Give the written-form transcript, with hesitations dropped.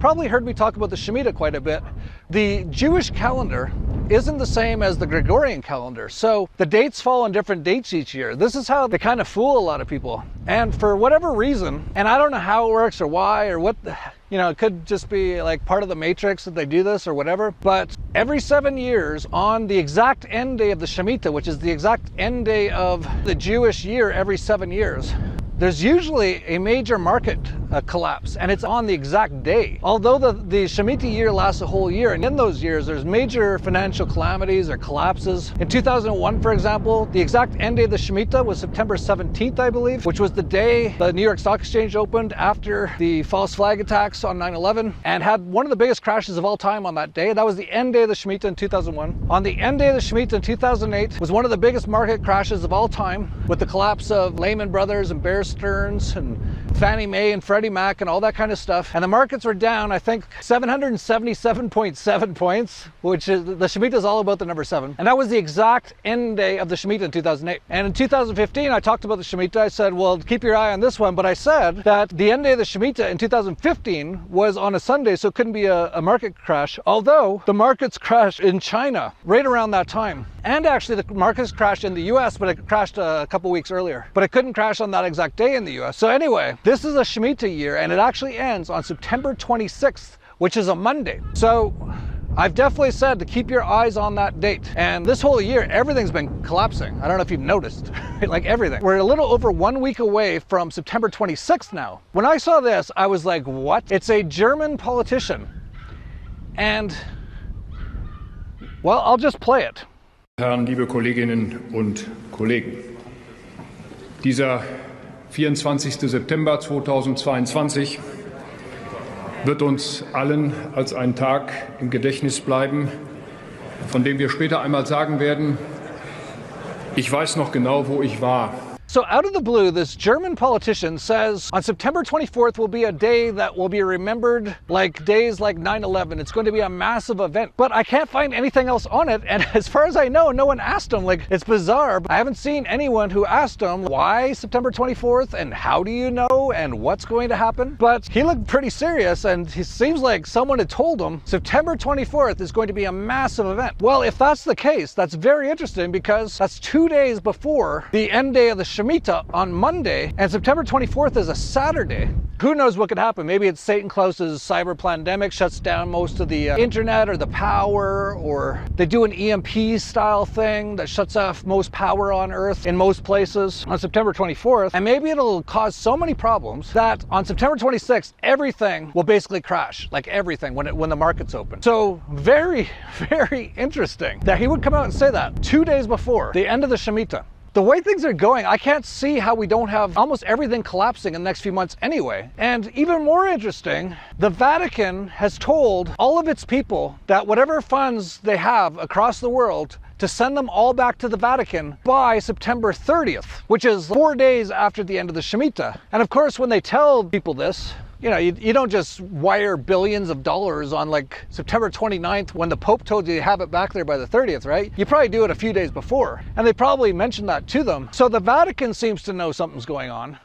probably heard me talk about the Shemitah quite a bit. The Jewish calendar isn't the same as the Gregorian calendar, so the dates fall on different dates each year. This is how they kind of fool a lot of people. And for whatever reason, and I don't know how it works or why or what the, it could just be like part of the matrix that they do this or whatever, but every 7 years on the exact end day of the Shemitah, which is the exact end day of the Jewish year every 7 years, there's usually a major market collapse, and it's on the exact day. Although the Shemitah year lasts a whole year, and in those years there's major financial calamities or collapses. In 2001, for example, the exact end day of the Shemitah was September 17th, I believe, which was the day the New York Stock Exchange opened after the false flag attacks on 9/11, and had one of the biggest crashes of all time on that day. That was the end day of the Shemitah in 2001. On the end day of the Shemitah in 2008 was one of the biggest market crashes of all time, with the collapse of Lehman Brothers and Bear Stearns and Fannie Mae and Freddie Mac and all that kind of stuff. And the markets were down, I think, 777.7 points, which is, the Shemitah is all about the number 7. And that was the exact end day of the Shemitah in 2008. And in 2015, I talked about the Shemitah. I said, well, keep your eye on this one. But I said that the end day of the Shemitah in 2015 was on a Sunday, so it couldn't be a market crash. Although the markets crashed in China right around that time. And actually the markets crashed in the US, but it crashed a couple weeks earlier. But it couldn't crash on that exact day in the US. So anyway, this is a Shemitah year, and it actually ends on September 26th, which is a Monday. So I've definitely said to keep your eyes on that date. And this whole year, everything's been collapsing. I don't know if you've noticed, like everything. We're a little over 1 week away from September 26th now. When I saw this, I was like, what? It's a German politician. And, well, I'll just play it. Herren, liebe Kolleginnen und Kollegen, dieser 24. September 2022 wird uns allen als ein Tag im Gedächtnis bleiben, von dem wir später einmal sagen werden, ich weiß noch genau, wo ich war. So out of the blue, this German politician says on September 24th will be a day that will be remembered like days like 9/11. It's going to be a massive event, but I can't find anything else on it. And as far as I know, no one asked him. Like, it's bizarre. I haven't seen anyone who asked him why September 24th and how do you know and what's going to happen. But he looked pretty serious, and he seems like someone had told him September 24th is going to be a massive event. Well, if that's the case, that's very interesting, because that's 2 days before the end day of the Shemitah on Monday, and September 24th is a Saturday. Who knows what could happen? Maybe it's Satan Claus's cyber pandemic, shuts down most of the internet or the power, or they do an EMP style thing that shuts off most power on Earth in most places on September 24th. And maybe it'll cause so many problems that on September 26th, everything will basically crash, like everything when the markets open. So very, very interesting that he would come out and say that 2 days before the end of the Shemitah. The way things are going, I can't see how we don't have almost everything collapsing in the next few months anyway. And even more interesting, the Vatican has told all of its people that whatever funds they have across the world, to send them all back to the Vatican by September 30th, which is 4 days after the end of the Shemitah. And of course, when they tell people this, you don't just wire billions of dollars on like September 29th when the Pope told you to have it back there by the 30th, right? You probably do it a few days before. And they probably mentioned that to them. So the Vatican seems to know something's going on.